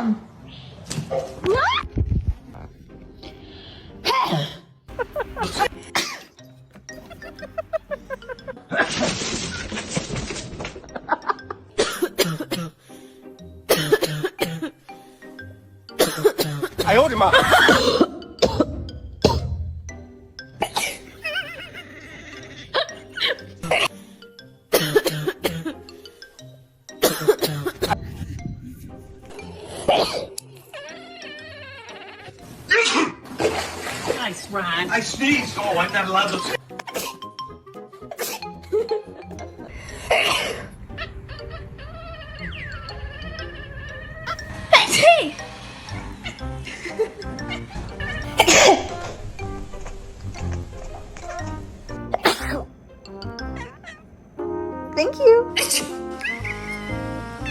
down. Nice, Ron. I sneezed. Oh, I'm not allowed to.